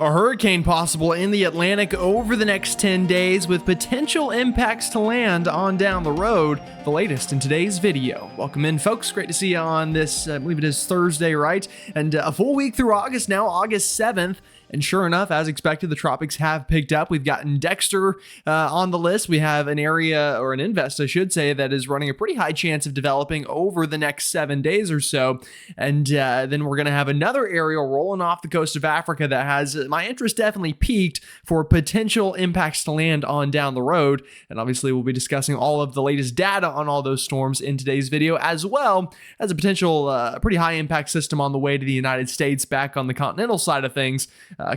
A hurricane possible in the Atlantic over the next 10 days with potential impacts to land on down the road. The latest in today's video. Welcome in, folks. Great to see you on this, I believe it is Thursday, right? And a full week through August now, August 7th. And sure enough, as expected, the tropics have picked up. We've gotten Dexter on the list. We have an area, or an invest, I should say, that is running a pretty high chance of developing over the next 7 days or so. And then we're going to have another area rolling off the coast of Africa that has my interest definitely peaked for potential impacts to land on down the road. And obviously, we'll be discussing all of the latest data on all those storms in today's video, as well as a potential pretty high impact system on the way to the United States back on the continental side of things.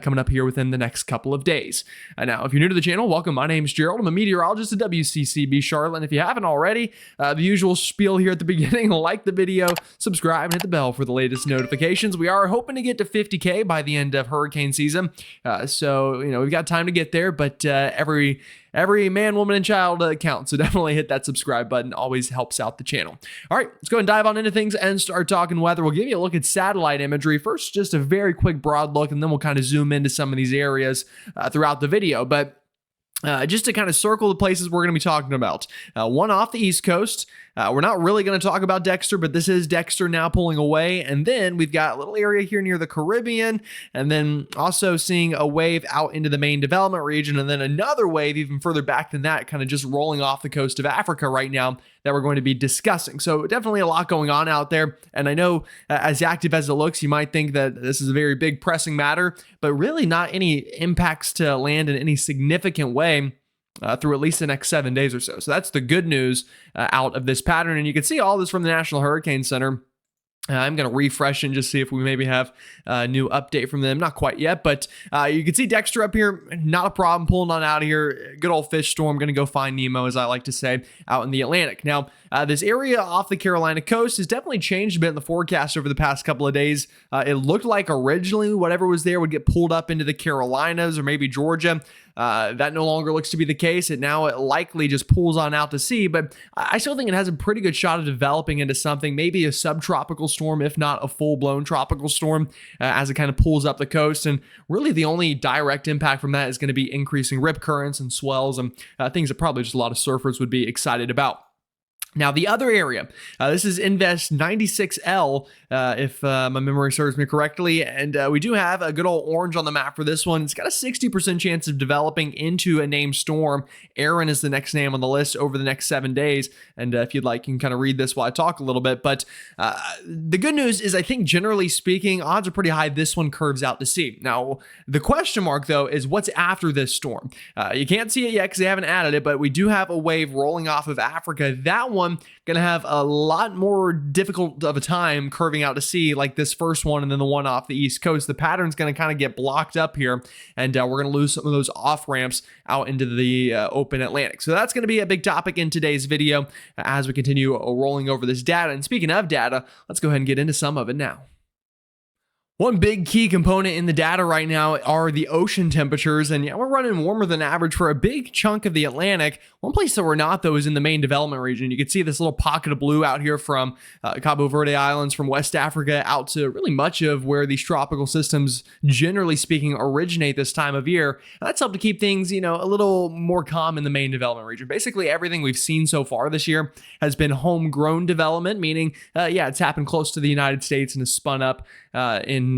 Coming up here within the next couple of days. Now, if you're new to the channel, welcome. My name's Gerald. I'm a meteorologist at WCCB Charlotte. And if you haven't already, the usual spiel here at the beginning, like the video, subscribe, and hit the bell for the latest notifications. We are hoping to get to 50K by the end of hurricane season. So, we've got time to get there, but every man, woman, and child counts. So definitely hit that subscribe button. Always helps out the channel. All right, let's go and dive on into things and start talking weather. We'll give you a look at satellite imagery. First, just a very quick broad look, and then we'll kind of zoom into some of these areas throughout the video. But just to kind of circle the places we're going to be talking about. One off the East Coast. We're not really going to talk about Dexter, but this is Dexter now pulling away. And then we've got a little area here near the Caribbean, and then also seeing a wave out into the main development region, and then another wave even further back than that, kind of just rolling off the coast of Africa right now that we're going to be discussing. So definitely a lot going on out there. And I know as active as it looks, you might think that this is a very big pressing matter, but really not any impacts to land in any significant way through at least the next 7 days or so. So that's the good news out of this pattern. And you can see all this from the National Hurricane Center. I'm going to refresh and just see if we maybe have a new update from them. Not quite yet, but you can see Dexter up here. Not a problem pulling on out of here. Good old fish storm. Going to go find Nemo, as I like to say, out in the Atlantic. Now, this area off the Carolina coast has definitely changed a bit in the forecast over the past couple of days. It looked like originally whatever was there would get pulled up into the Carolinas or maybe Georgia. That no longer looks to be the case. It likely just pulls on out to sea, but I still think it has a pretty good shot of developing into something, maybe a subtropical storm, if not a full-blown tropical storm, as it kind of pulls up the coast. And really the only direct impact from that is going to be increasing rip currents and swells and things that probably just a lot of surfers would be excited about. Now, the other area, this is Invest 96L, if my memory serves me correctly, and we do have a good old orange on the map for this one. It's got a 60% chance of developing into a named storm. Aaron is the next name on the list over the next 7 days, and if you'd like, you can kind of read this while I talk a little bit, but the good news is I think generally speaking, odds are pretty high this one curves out to sea. Now, the question mark, though, is what's after this storm? You can't see it yet because they haven't added it, but we do have a wave rolling off of Africa. That one going to have a lot more difficult of a time curving out to sea like this first one and then the one off the East Coast. The pattern's going to kind of get blocked up here, and we're going to lose some of those off ramps out into the open Atlantic. So that's going to be a big topic in today's video as we continue rolling over this data. And speaking of data, let's go ahead and get into some of it now. One big key component in the data right now are the ocean temperatures, and yeah, we're running warmer than average for a big chunk of the Atlantic. One place that we're not, though, is in the main development region. You can see this little pocket of blue out here from Cabo Verde Islands, from West Africa, out to really much of where these tropical systems, generally speaking, originate this time of year. And that's helped to keep things, a little more calm in the main development region. Basically, everything we've seen so far this year has been homegrown development, meaning, it's happened close to the United States and has spun up in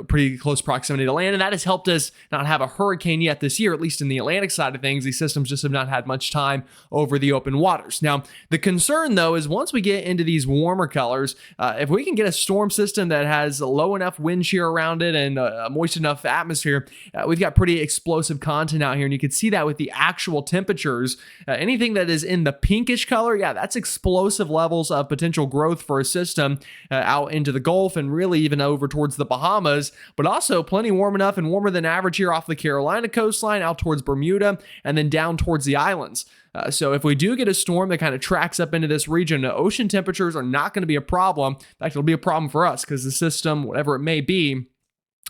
pretty close proximity to land, and that has helped us not have a hurricane yet this year, at least in the Atlantic side of things. These systems just have not had much time over the open waters. Now, the concern, though, is once we get into these warmer colors, if we can get a storm system that has low enough wind shear around it and a moist enough atmosphere, we've got pretty explosive content out here, and you can see that with the actual temperatures. Anything that is in the pinkish color, that's explosive levels of potential growth for a system out into the Gulf and really even over towards the Bahamas, but also plenty warm enough and warmer than average here off the Carolina coastline, out towards Bermuda, and then down towards the islands. So if we do get a storm that kind of tracks up into this region, the ocean temperatures are not going to be a problem. In fact, it'll be a problem for us because the system, whatever it may be,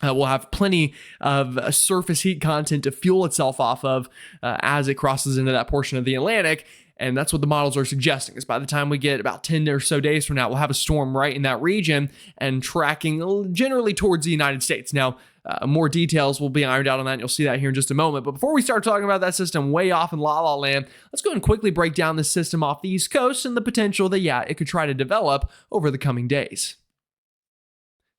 will have plenty of surface heat content to fuel itself off of as it crosses into that portion of the Atlantic. And that's what the models are suggesting, is by the time we get about 10 or so days from now, we'll have a storm right in that region and tracking generally towards the United States. Now, more details will be ironed out on that. And you'll see that here in just a moment. But before we start talking about that system way off in La La Land, let's go and quickly break down this system off the East Coast and the potential that, yeah, it could try to develop over the coming days.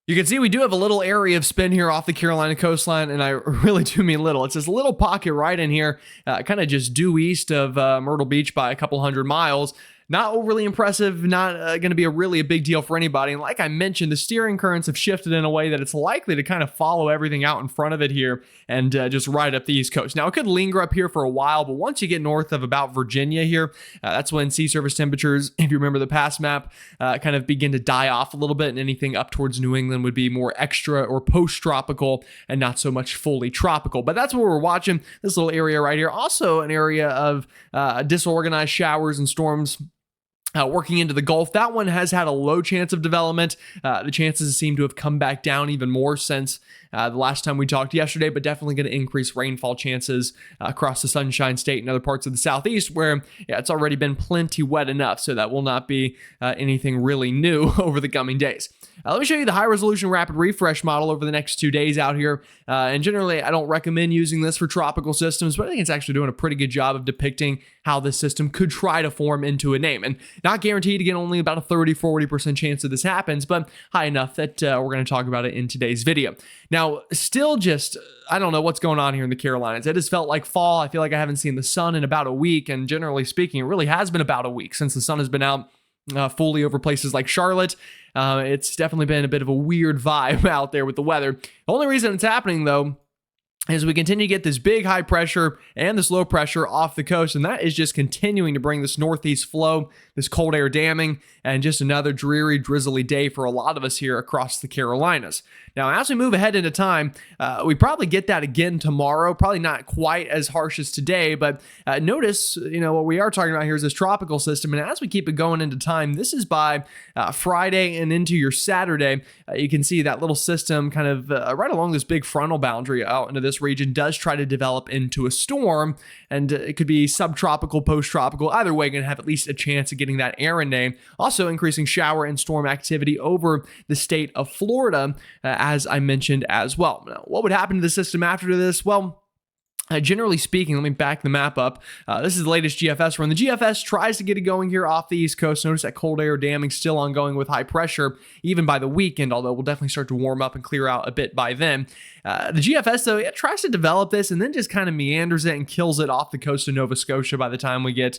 You can see we do have a little area of spin here off the Carolina coastline, and I really do mean little. It's this little pocket right in here, kind of just due east of Myrtle Beach by a couple hundred miles. Not overly impressive, not going to be a big deal for anybody. And like I mentioned, the steering currents have shifted in a way that it's likely to kind of follow everything out in front of it here and just ride up the East Coast. Now, it could linger up here for a while, but once you get north of about Virginia here, that's when sea surface temperatures, if you remember the past map, kind of begin to die off a little bit, and anything up towards New England would be more extra or post-tropical and not so much fully tropical. But that's what we're watching, this little area right here. Also an area of disorganized showers and storms working into the Gulf. That one has had a low chance of development. The chances seem to have come back down even more since the last time we talked yesterday, but definitely going to increase rainfall chances across the Sunshine State and other parts of the Southeast where, yeah, it's already been plenty wet enough, so that will not be anything really new over the coming days. Let me show you the high resolution rapid refresh model over the next 2 days out here. And generally, I don't recommend using this for tropical systems, but I think it's actually doing a pretty good job of depicting how this system could try to form into a name. And not guaranteed to get only about a 30-40% chance that this happens, but high enough that we're going to talk about it in today's video. Now, still just, I don't know what's going on here in the Carolinas. It has felt like fall. I feel like I haven't seen the sun in about a week. And generally speaking, it really has been about a week since the sun has been out fully over places like Charlotte. It's definitely been a bit of a weird vibe out there with the weather. The only reason it's happening, though, as we continue to get this big high pressure and this low pressure off the coast, and that is just continuing to bring this northeast flow, this cold air damming, and just another dreary, drizzly day for a lot of us here across the Carolinas. Now, as we move ahead into time, we probably get that again tomorrow. Probably not quite as harsh as today, but notice, what we are talking about here is this tropical system, and as we keep it going into time, this is by Friday and into your Saturday. You can see that little system kind of right along this big frontal boundary out into this region does try to develop into a storm, and it could be subtropical, post-tropical. Either way, going to have at least a chance of getting that errand name. Also increasing shower and storm activity over the state of Florida, as I mentioned as well. Now, what would happen to the system after this? Well, generally speaking, let me back the map up. This is the latest GFS run. The GFS tries to get it going here off the East Coast. Notice that cold air damming still ongoing with high pressure, even by the weekend, although we'll definitely start to warm up and clear out a bit by then. The GFS, though, it tries to develop this and then just kind of meanders it and kills it off the coast of Nova Scotia by the time we get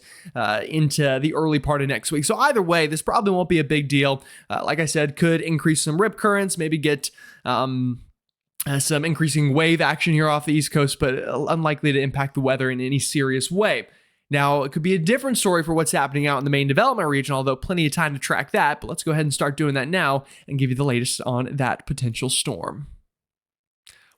into the early part of next week. So either way, this probably won't be a big deal. Like I said, could increase some rip currents, maybe get some increasing wave action here off the East Coast, but unlikely to impact the weather in any serious way. Now, it could be a different story for what's happening out in the main development region, although plenty of time to track that. But let's go ahead and start doing that now and give you the latest on that potential storm.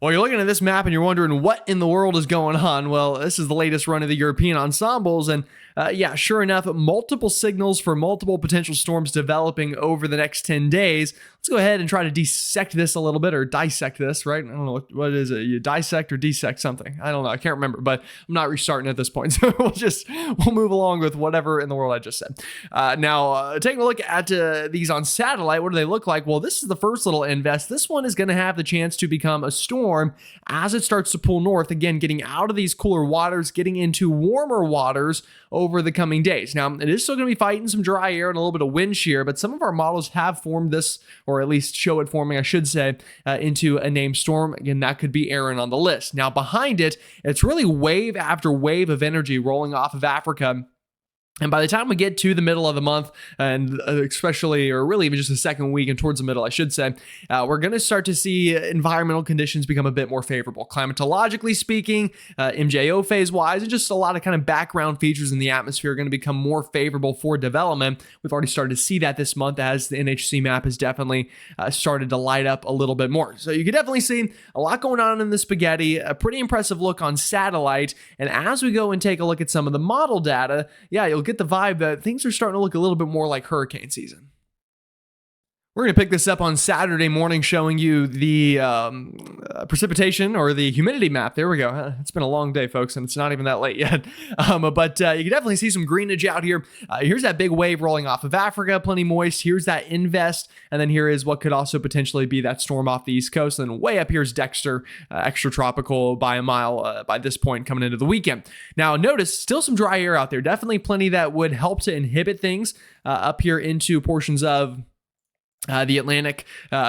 Well, you're looking at this map and you're wondering what in the world is going on. Well, this is the latest run of the European ensembles, and yeah, sure enough, multiple signals for multiple potential storms developing over the next 10 days. Let's go ahead and try to dissect this a little bit, or dissect this, right? I don't know, what is it? You dissect or dissect something? I don't know. I can't remember, but I'm not restarting at this point. So we'll move along with whatever in the world I just said. Now, taking a look at these on satellite, what do they look like? Well, this is the first little invest. This one is going to have the chance to become a storm as it starts to pull north. Again, getting out of these cooler waters, getting into warmer waters over the coming days. Now, it is still going to be fighting some dry air and a little bit of wind shear, but some of our models have formed this, or at least show it forming, I should say, into a named storm. Again, that could be Aaron on the list. Now, behind it, it's really wave after wave of energy rolling off of Africa. And by the time we get to the middle of the month, and especially, or really even just the second week and towards the middle, I should say, we're going to start to see environmental conditions become a bit more favorable. Climatologically speaking, MJO phase-wise, and just a lot of kind of background features in the atmosphere are going to become more favorable for development. We've already started to see that this month as the NHC map has definitely started to light up a little bit more. So you can definitely see a lot going on in the spaghetti, a pretty impressive look on satellite. And as we go and take a look at some of the model data, yeah, you'll get the vibe that things are starting to look a little bit more like hurricane season. We're going to pick this up on Saturday morning, showing you the precipitation or the humidity map. There we go. It's been a long day, folks, and it's not even that late yet. But you can definitely see some greenage out here. Here's that big wave rolling off of Africa, plenty moist. Here's that invest, and then here is what could also potentially be that storm off the East Coast. And then way up here is Dexter, extra tropical by a mile by this point coming into the weekend. Now, notice still some dry air out there. Definitely plenty that would help to inhibit things up here into portions of the Atlantic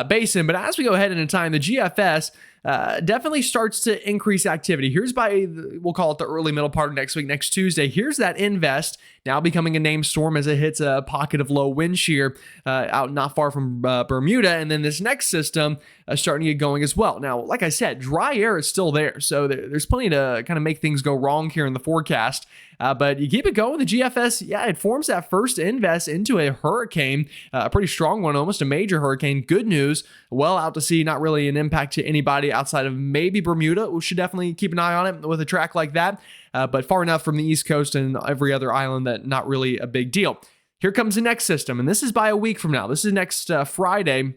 basin. But as we go ahead into time, the GFS definitely starts to increase activity. Here's we'll call it the early middle part of next week, next Tuesday. Here's that invest now becoming a named storm as it hits a pocket of low wind shear out not far from Bermuda. And then this next system starting to get going as well. Now, like I said, dry air is still there. So there's plenty to kind of make things go wrong here in the forecast. But you keep it going. The GFS, yeah, it forms that first invest into a hurricane, a pretty strong one, almost a major hurricane. Good news, well out to sea, not really an impact to anybody outside of maybe Bermuda. We should definitely keep an eye on it with a track like that, but far enough from the East Coast and every other island that not really a big deal. Here comes the next system, and this is by a week from now. This is next Friday.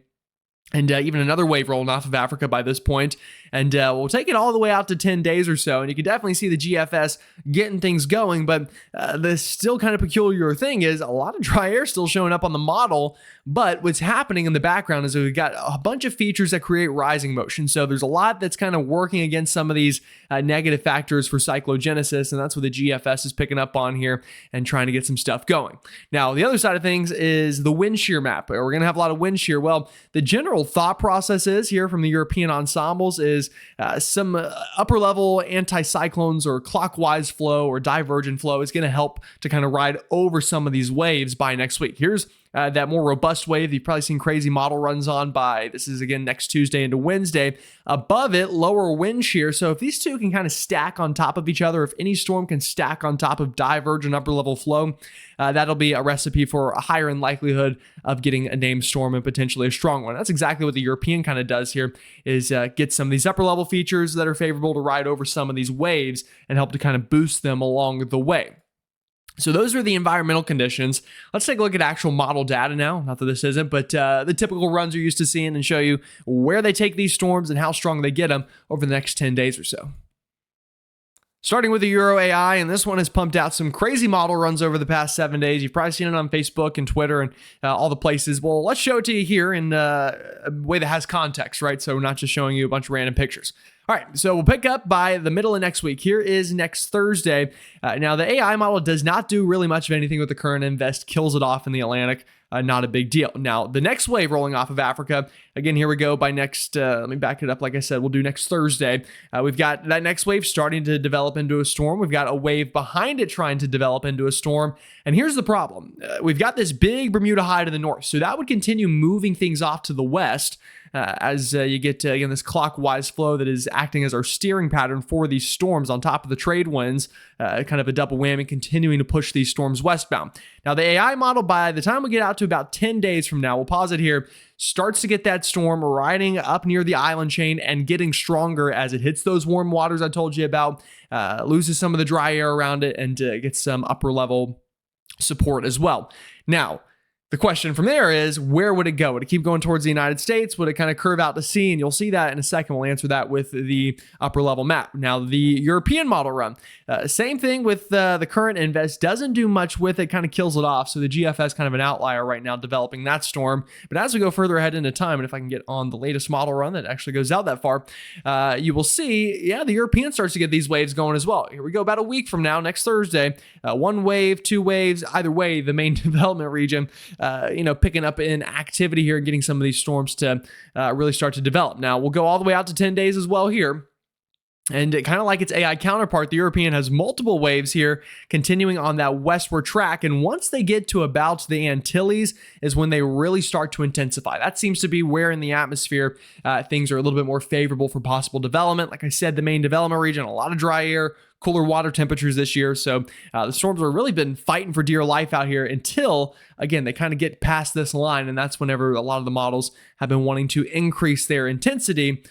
And even another wave rolling off of Africa by this point. And we'll take it all the way out to 10 days or so. And you can definitely see the GFS getting things going. But the still kind of peculiar thing is a lot of dry air still showing up on the model. But what's happening in the background is we've got a bunch of features that create rising motion. So there's a lot that's kind of working against some of these negative factors for cyclogenesis. And that's what the GFS is picking up on here and trying to get some stuff going. Now, the other side of things is the wind shear map. We're going to have a lot of wind shear. Well, the general thought process is here from the European ensembles is some upper level anticyclones or clockwise flow or divergent flow is going to help to kind of ride over some of these waves by next week. Here's that more robust wave you've probably seen crazy model runs on by, this is again next Tuesday into Wednesday. Above it, lower wind shear. So if these two can kind of stack on top of each other, if any storm can stack on top of divergent upper level flow, that'll be a recipe for a higher in likelihood of getting a named storm and potentially a strong one. That's exactly what the European kind of does here, is get some of these upper level features that are favorable to ride over some of these waves and help to kind of boost them along the way. So those are the environmental conditions. Let's take a look at actual model data now. Not that this isn't, but the typical runs you're used to seeing, and show you where they take these storms and how strong they get them over the next 10 days or so. Starting with the Euro AI, and this one has pumped out some crazy model runs over the past 7 days. You've probably seen it on Facebook and Twitter and all the places. Well, let's show it to you here in a way that has context, right? So we're not just showing you a bunch of random pictures. All right, so we'll pick up by the middle of next week. Here is next Thursday. Now, the AI model does not do really much of anything with the current invest, kills it off in the Atlantic. Not a big deal. Now, the next wave rolling off of Africa, again, here we go by next, let me back it up. Like I said, we'll do next Thursday. We've got that next wave starting to develop into a storm. We've got a wave behind it trying to develop into a storm. And here's the problem. We've got this big Bermuda high to the north. So that would continue moving things off to the west. As you get to, again, this clockwise flow that is acting as our steering pattern for these storms on top of the trade winds, kind of a double whammy, continuing to push these storms westbound. Now, the AI model, by the time we get out to about 10 days from now, we'll pause it here, starts to get that storm riding up near the island chain and getting stronger as it hits those warm waters I told you about, loses some of the dry air around it, and gets some upper level support as well. Now, the question from there is, where would it go? Would it keep going towards the United States? Would it kind of curve out to sea? And you'll see that in a second. We'll answer that with the upper level map. Now, the European model run, same thing with the current invest, doesn't do much with it, kind of kills it off. So the GFS kind of an outlier right now developing that storm. But as we go further ahead into time, and if I can get on the latest model run that actually goes out that far, you will see, yeah, the European starts to get these waves going as well. Here we go about a week from now, next Thursday, one wave, two waves, either way, the main development region, picking up in activity here and getting some of these storms to really start to develop. Now, we'll go all the way out to 10 days as well here. And kind of like its AI counterpart, the European has multiple waves here continuing on that westward track. And once they get to about the Antilles is when they really start to intensify. That seems to be where in the atmosphere things are a little bit more favorable for possible development. Like I said, the main development region, a lot of dry air, cooler water temperatures this year. So the storms have really been fighting for dear life out here until, again, they kind of get past this line. And that's whenever a lot of the models have been wanting to increase their intensity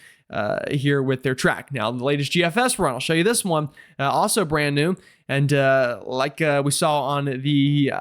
here with their track. Now, the latest GFS run, I'll show you this one, also brand new. And like we saw on the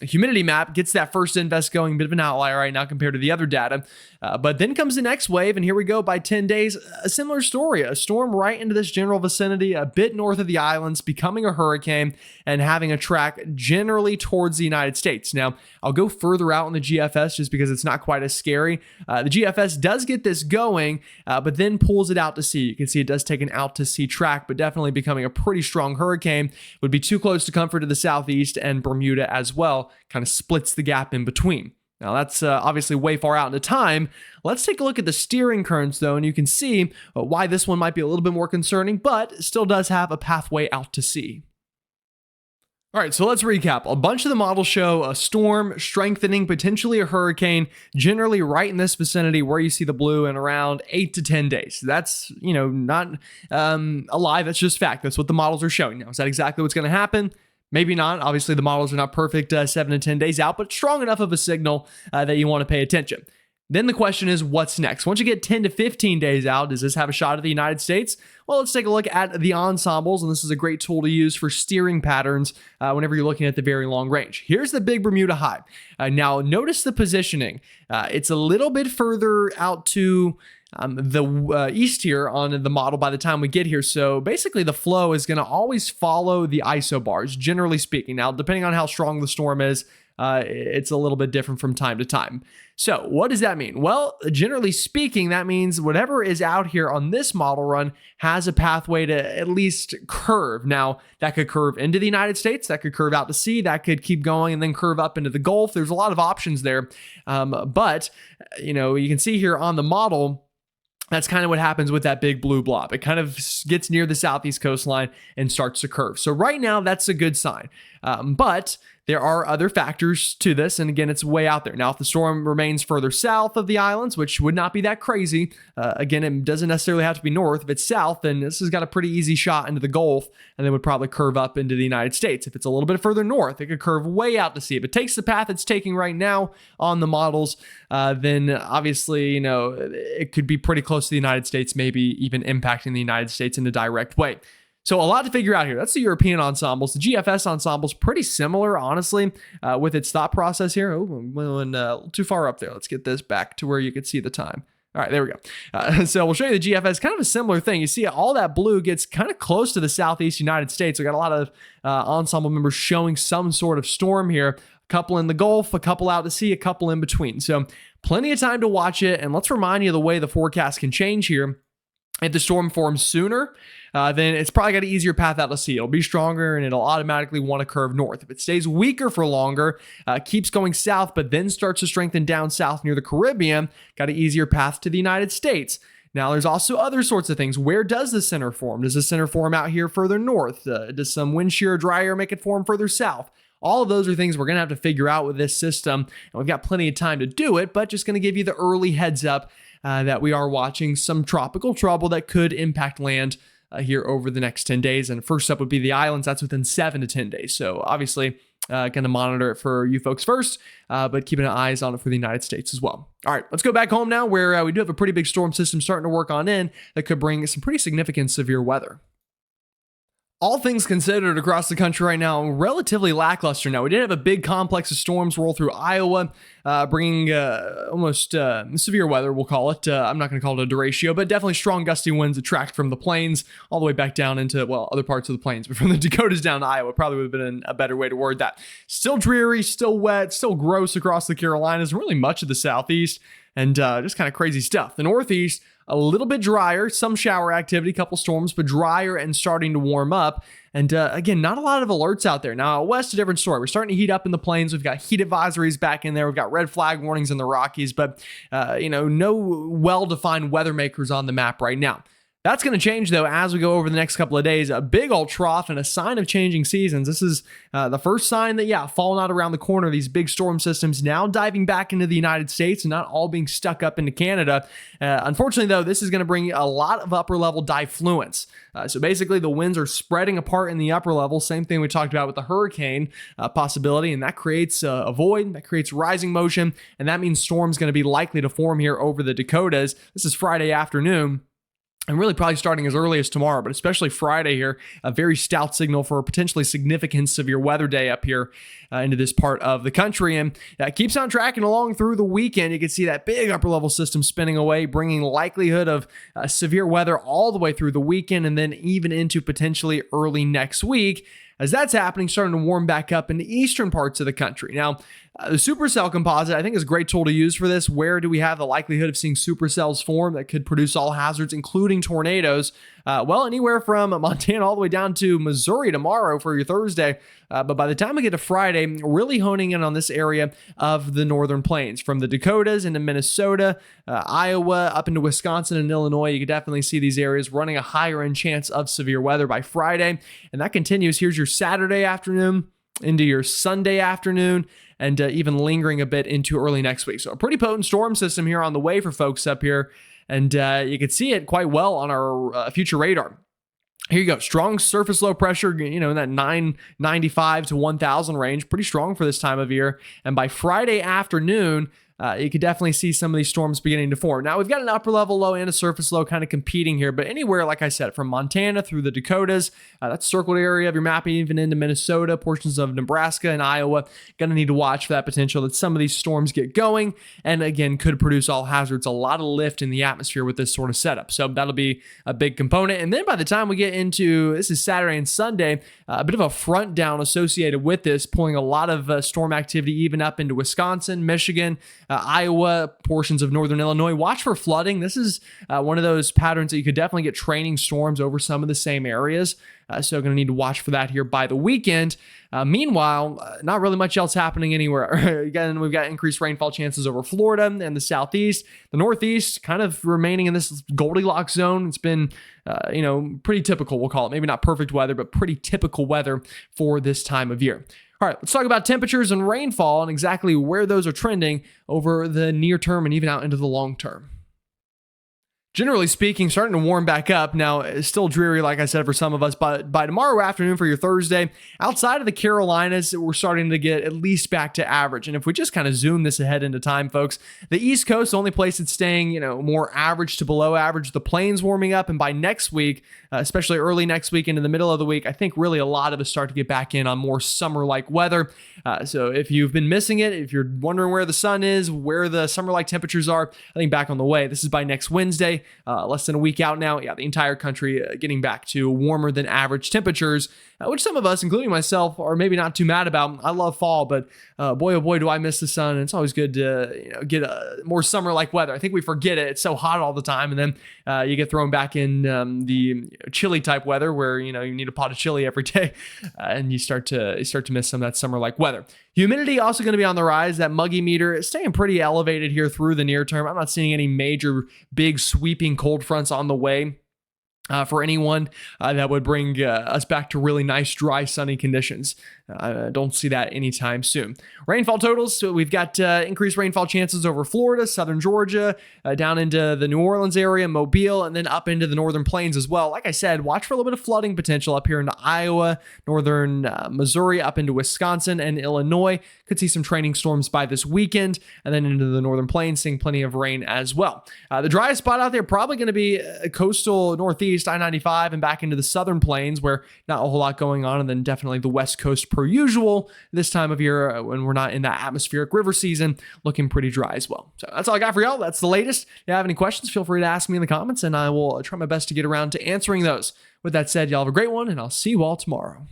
humidity map, gets that first invest going, a bit of an outlier right now compared to the other data. But then comes the next wave, and here we go by 10 days. A similar story, a storm right into this general vicinity, a bit north of the islands, becoming a hurricane and having a track generally towards the United States. Now, I'll go further out in the GFS just because it's not quite as scary. The GFS does get this going, but then pulls it out to sea. You can see it does take an out to sea track, but definitely becoming a pretty strong hurricane. Would be too close to comfort to the southeast, and Bermuda as well kind of splits the gap in between. Now, that's obviously way far out into time. Let's take a look at the steering currents, though, and you can see why this one might be a little bit more concerning, but still does have a pathway out to sea. All right, so let's recap. A bunch of the models show a storm strengthening, potentially a hurricane, generally right in this vicinity where you see the blue in around 8 to 10 days. That's, not a lie. That's just fact. That's what the models are showing now. Is that exactly what's going to happen? Maybe not. Obviously, the models are not perfect 7 to 10 days out, but strong enough of a signal that you want to pay attention. Then the question is, what's next? Once you get 10 to 15 days out, does this have a shot at the United States? Well, let's take a look at the ensembles, and this is a great tool to use for steering patterns whenever you're looking at the very long range. Here's the big Bermuda high. Now, notice the positioning. It's a little bit further out to the east here on the model by the time we get here. So basically the flow is going to always follow the isobars, generally speaking. Now, depending on how strong the storm is, it's a little bit different from time to time. So what does that mean? Well, generally speaking, that means whatever is out here on this model run has a pathway to at least curve. Now, that could curve into the United States, that could curve out to sea, that could keep going and then curve up into the Gulf. There's a lot of options there. But, you can see here on the model, that's kind of what happens with that big blue blob. It kind of gets near the southeast coastline and starts to curve. So right now, that's a good sign. But there are other factors to this, and again, it's way out there. Now, if the storm remains further south of the islands, which would not be that crazy, again, it doesn't necessarily have to be north. If it's south, then this has got a pretty easy shot into the Gulf, and then would probably curve up into the United States. If it's a little bit further north, it could curve way out to sea. If it takes the path it's taking right now on the models, then obviously, it could be pretty close to the United States, maybe even impacting the United States in a direct way. So a lot to figure out here. That's the European ensembles. The GFS ensemble is pretty similar, honestly, with its thought process here. Oh, I'm going too far up there. Let's get this back to where you can see the time. All right, there we go. So we'll show you the GFS, kind of a similar thing. You see all that blue gets kind of close to the southeast United States. We got a lot of ensemble members showing some sort of storm here. A couple in the Gulf, a couple out to sea, a couple in between. So plenty of time to watch it. And let's remind you of the way the forecast can change here. If the storm forms sooner, then it's probably got an easier path out to sea. It'll be stronger and it'll automatically want to curve north. If it stays weaker for longer, keeps going south, but then starts to strengthen down south near the Caribbean, got an easier path to the United States. Now, there's also other sorts of things. Where does the center form? Does the center form out here further north? Does some wind shear dry air make it form further south? All of those are things we're going to have to figure out with this system, and we've got plenty of time to do it, but just going to give you the early heads up that we are watching some tropical trouble that could impact land here over the next 10 days. And first up would be the islands. That's within 7 to 10 days. So obviously going to monitor it for you folks first, but keeping eyes on it for the United States as well. All right, let's go back home now where we do have a pretty big storm system starting to work on in that could bring some pretty significant severe weather. All things considered across the country right now, relatively lackluster. Now, we did have a big complex of storms roll through Iowa, bringing almost severe weather, we'll call it. I'm not going to call it a derecho, but definitely strong gusty winds that tracked from the plains all the way back down into, other parts of the plains. But from the Dakotas down to Iowa, probably would have been a better way to word that. Still dreary, still wet, still gross across the Carolinas, really much of the Southeast, and just kind of crazy stuff. The Northeast, a little bit drier, some shower activity, couple storms, but drier and starting to warm up. And again, not a lot of alerts out there. Now, out west, a different story. We're starting to heat up in the plains. We've got heat advisories back in there. We've got red flag warnings in the Rockies, but no well-defined weather makers on the map right now. That's going to change, though, as we go over the next couple of days. A big old trough and a sign of changing seasons. This is the first sign that, falling out around the corner, these big storm systems now diving back into the United States and not all being stuck up into Canada. Unfortunately, though, this is going to bring a lot of upper-level diffluence. So basically, the winds are spreading apart in the upper level. Same thing we talked about with the hurricane possibility, and that creates a void, that creates rising motion, and that means storms going to be likely to form here over the Dakotas. This is Friday afternoon. and really probably starting as early as tomorrow, but especially Friday here, a very stout signal for a potentially significant severe weather day up here into this part of the country. And that keeps on tracking along through the weekend. You can see that big upper level system spinning away, bringing likelihood of severe weather all the way through the weekend and then even into potentially early next week. As that's happening, starting to warm back up in the eastern parts of the country. Now, the supercell composite, I think, is a great tool to use for this. Where do we have the likelihood of seeing supercells form that could produce all hazards, including tornadoes? Well, anywhere from Montana all the way down to Missouri tomorrow for your Thursday. But by the time we get to Friday, really honing in on this area of the northern plains, from the Dakotas into Minnesota, Iowa, up into Wisconsin and Illinois. You can definitely see these areas running a higher end chance of severe weather by Friday. And that continues. Here's your Saturday afternoon into your Sunday afternoon, and even lingering a bit into early next week. So a pretty potent storm system here on the way for folks up here. And you can see it quite well on our future radar. Here you go. Strong surface low pressure, in that 995 to 1,000 range. Pretty strong for this time of year. And by Friday afternoon, you could definitely see some of these storms beginning to form. Now, we've got an upper level low and a surface low kind of competing here, but anywhere, like I said, from Montana through the Dakotas, that circled area of your map, even into Minnesota, portions of Nebraska and Iowa, going to need to watch for that potential that some of these storms get going, and again, could produce all hazards, a lot of lift in the atmosphere with this sort of setup. So that'll be a big component. And then by the time we get into, this is Saturday and Sunday, a bit of a front down associated with this, pulling a lot of storm activity even up into Wisconsin, Michigan, Iowa, portions of northern Illinois. Watch for flooding. This is one of those patterns that you could definitely get training storms over some of the same areas. So going to need to watch for that here by the weekend. Meanwhile, not really much else happening anywhere. Again, we've got increased rainfall chances over Florida and the southeast. The northeast kind of remaining in this Goldilocks zone. It's been, pretty typical, we'll call it. Maybe not perfect weather, but pretty typical weather for this time of year. All right, let's talk about temperatures and rainfall and exactly where those are trending over the near term and even out into the long term. Generally speaking, starting to warm back up. Now, it's still dreary, like I said, for some of us, but by tomorrow afternoon for your Thursday, outside of the Carolinas, we're starting to get at least back to average. And if we just kind of zoom this ahead into time, folks, the East Coast, the only place it's staying, more average to below average, the plains warming up. And by next week, especially early next week into the middle of the week, I think really a lot of us start to get back in on more summer-like weather. So if you've been missing it, if you're wondering where the sun is, where the summer-like temperatures are, I think back on the way. This is by next Wednesday. Less than a week out now. Yeah, the entire country getting back to warmer than average temperatures, which some of us, including myself, are maybe not too mad about. I love fall, but boy, oh boy, do I miss the sun. And it's always good to get a more summer-like weather. I think we forget it. It's so hot all the time. And then you get thrown back in the chilly type weather where, you need a pot of chili every day and you start to miss some of that summer-like weather. Humidity also going to be on the rise. That muggy meter is staying pretty elevated here through the near term. I'm not seeing any major big sweeping cold fronts on the way for anyone that would bring us back to really nice, dry, sunny conditions. I don't see that anytime soon. Rainfall totals, so we've got increased rainfall chances over Florida, southern Georgia, down into the New Orleans area, Mobile, and then up into the northern plains as well. Like I said, watch for a little bit of flooding potential up here into Iowa, northern Missouri, up into Wisconsin and Illinois. Could see some training storms by this weekend, and then into the northern plains, seeing plenty of rain as well. The driest spot out there probably going to be coastal northeast, I-95, and back into the southern plains where not a whole lot going on, and then definitely the west coast per usual this time of year when we're not in that atmospheric river season, looking pretty dry as well. So that's all I got for y'all. That's the latest. If you have any questions, feel free to ask me in the comments and I will try my best to get around to answering those. With that said, y'all have a great one and I'll see you all tomorrow.